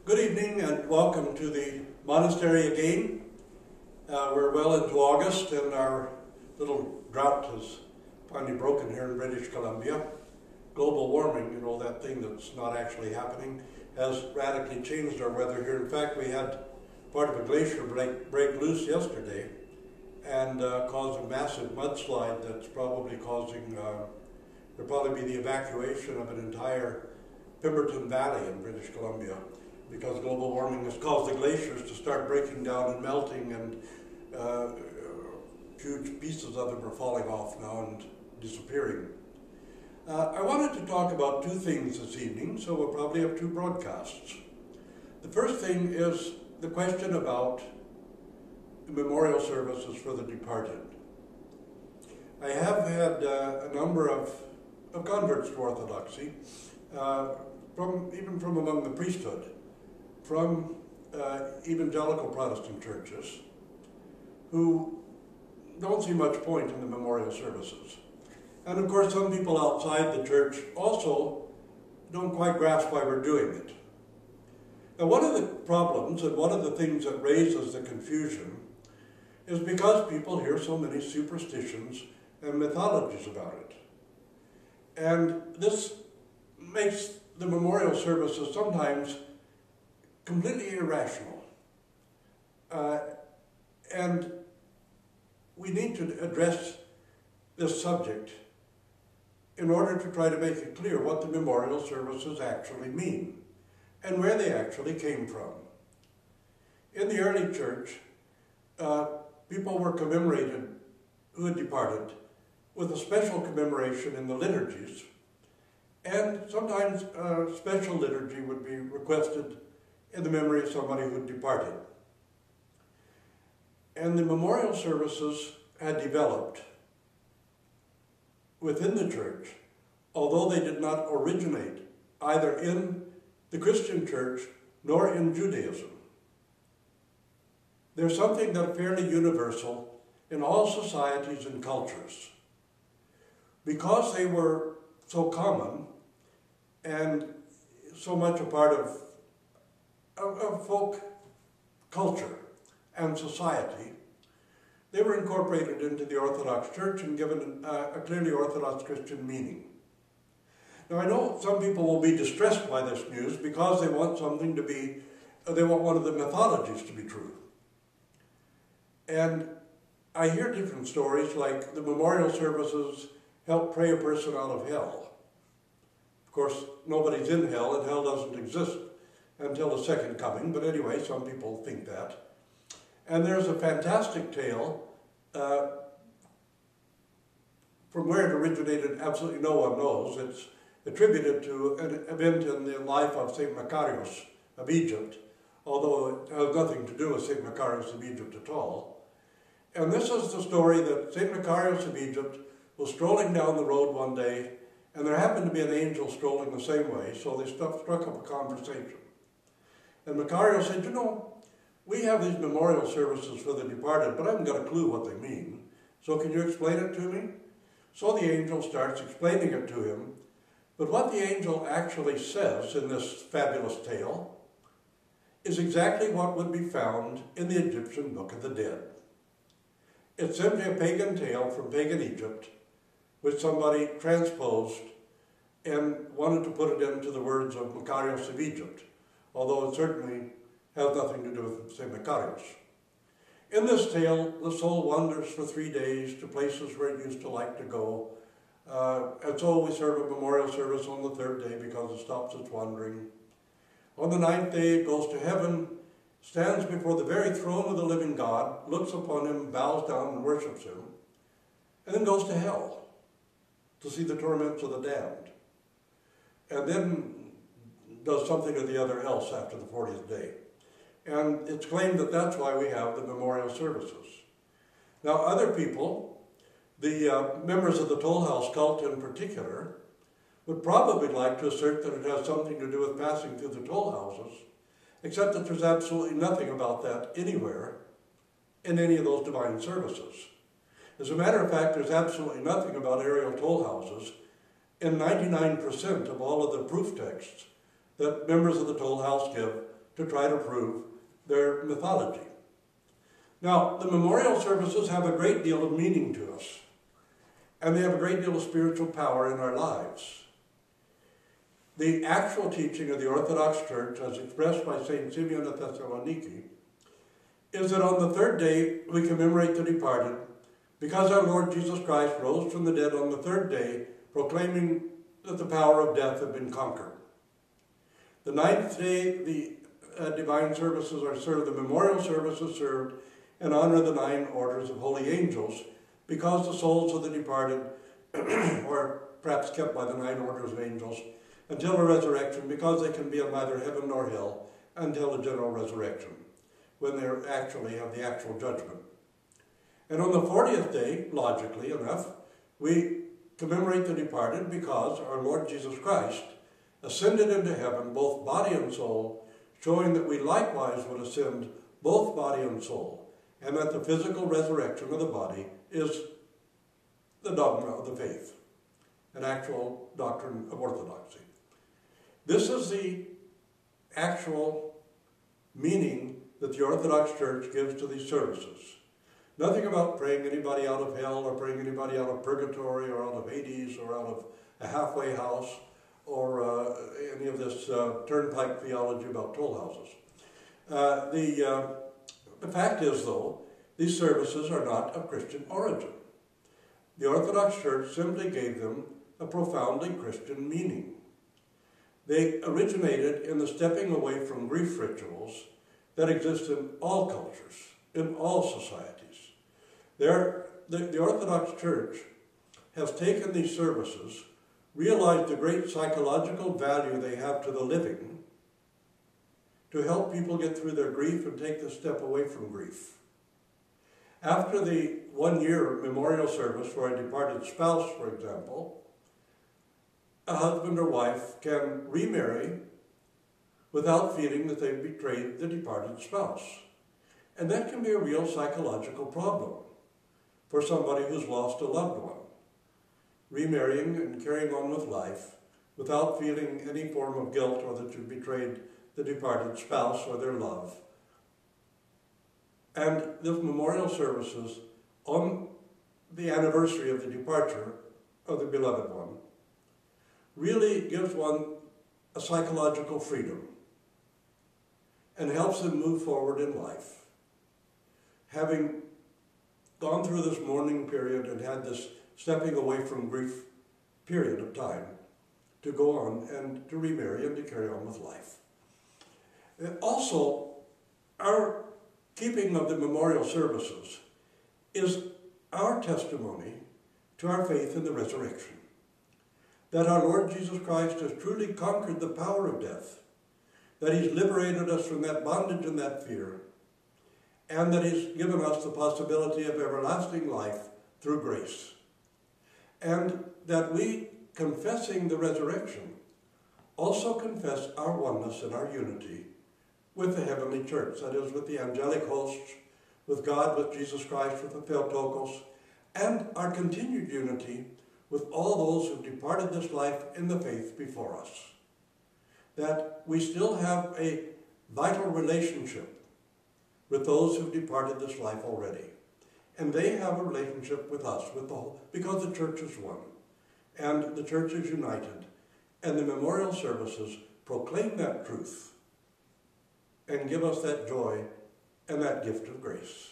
Good evening and welcome to the monastery again. We're well into August and our little drought has finally broken here in British Columbia. Global warming, that thing that's not actually happening, has radically changed our weather here. In fact, we had part of a glacier break loose yesterday and caused a massive mudslide that's probably causing, there'll probably be the evacuation of an entire Pemberton Valley in British Columbia, because global warming has caused the glaciers to start breaking down and melting, and huge pieces of them are falling off now and disappearing. I wanted to talk about two things this evening, so we'll probably have two broadcasts. The first thing is the question about the memorial services for the departed. I have had a number of converts to Orthodoxy, even from among the priesthood, from evangelical Protestant churches, who don't see much point in the memorial services. And of course, some people outside the church also don't quite grasp why we're doing it. Now, one of the problems and one of the things that raises the confusion is because people hear so many superstitions and mythologies about it. And this makes the memorial services sometimes completely irrational. And we need to address this subject in order to try to make it clear what the memorial services actually mean and where they actually came from. In the early church, people were commemorated who had departed with a special commemoration in the liturgies, and sometimes a special liturgy would be requested in the memory of somebody who had departed. And the memorial services had developed within the church, although they did not originate either in the Christian church nor in Judaism. They're something that's fairly universal in all societies and cultures. Because they were so common and so much a part of folk culture and society, they were incorporated into the Orthodox Church and given a clearly Orthodox Christian meaning. Now, I know some people will be distressed by this news because they want something to be, they want one of the mythologies to be true. And I hear different stories, like the memorial services help pray a person out of hell. Of course, nobody's in hell, and hell doesn't exist until the second coming, but anyway, some people think that. And there's a fantastic tale, from where it originated, absolutely no one knows. It's attributed to an event in the life of St. Macarius of Egypt, although it has nothing to do with St. Macarius of Egypt at all. And this is the story that St. Macarius of Egypt was strolling down the road one day, and there happened to be an angel strolling the same way, so they struck up a conversation. And Macarius said, we have these memorial services for the departed, but I haven't got a clue what they mean. So can you explain it to me? So the angel starts explaining it to him. But what the angel actually says in this fabulous tale is exactly what would be found in the Egyptian Book of the Dead. It's simply a pagan tale from pagan Egypt, which somebody transposed and wanted to put it into the words of Macarius of Egypt, although it certainly has nothing to do with St. Macarius. In this tale, the soul wanders for 3 days to places where it used to like to go, and so we serve a memorial service on the 3rd day because it stops its wandering. On the 9th day, it goes to heaven, stands before the very throne of the living God, looks upon him, bows down and worships him, and then goes to hell to see the torments of the damned, and then does something or the other else after the 40th day. And it's claimed that that's why we have the memorial services. Now, other people, the members of the Toll House cult in particular, would probably like to assert that it has something to do with passing through the toll houses, except that there's absolutely nothing about that anywhere in any of those divine services. As a matter of fact, there's absolutely nothing about aerial toll houses in 99% of all of the proof texts that members of the toll house give to try to prove their mythology. Now, the memorial services have a great deal of meaning to us, and they have a great deal of spiritual power in our lives. The actual teaching of the Orthodox Church, as expressed by St. Simeon of Thessaloniki, is that on the third day we commemorate the departed, because our Lord Jesus Christ rose from the dead on the third day, proclaiming that the power of death had been conquered. The ninth day, the divine services are served, the memorial service is served, in honor of the 9 orders of holy angels, because the souls of the departed are perhaps kept by the 9 orders of angels until the resurrection, because they can be in neither heaven nor hell until the general resurrection, when they actually have the actual judgment. And on the 40th day, logically enough, we commemorate the departed because our Lord Jesus Christ ascended into heaven, both body and soul, showing that we likewise would ascend both body and soul, and that the physical resurrection of the body is the dogma of the faith, an actual doctrine of orthodoxy. This is the actual meaning that the Orthodox Church gives to these services. Nothing about praying anybody out of hell or praying anybody out of purgatory or out of Hades or out of a halfway house or any of this turnpike theology about toll houses. The fact is, though, these services are not of Christian origin. The Orthodox Church simply gave them a profoundly Christian meaning. They originated in the stepping away from grief rituals that exist in all cultures, in all societies. The Orthodox Church has taken these services, realized the great psychological value they have to the living, to help people get through their grief and take the step away from grief. After the 1-year memorial service for a departed spouse, for example, a husband or wife can remarry without feeling that they've betrayed the departed spouse. And that can be a real psychological problem for somebody who's lost a loved one. Remarrying and carrying on with life without feeling any form of guilt or that you've betrayed the departed spouse or their love. And the memorial services on the anniversary of the departure of the beloved one really gives one a psychological freedom and helps them move forward in life. Having gone through this mourning period and had this stepping away from grief period of time to go on and to remarry and to carry on with life. Also, our keeping of the memorial services is our testimony to our faith in the resurrection. That our Lord Jesus Christ has truly conquered the power of death, that he's liberated us from that bondage and that fear, and that he's given us the possibility of everlasting life through grace. And that we, confessing the resurrection, also confess our oneness and our unity with the heavenly church, that is, with the angelic hosts, with God, with Jesus Christ, with the Theotokos, and our continued unity with all those who've departed this life in the faith before us. That we still have a vital relationship with those who've departed this life already. And they have a relationship with us, with the whole, because the church is one, and the church is united, and the memorial services proclaim that truth and give us that joy and that gift of grace.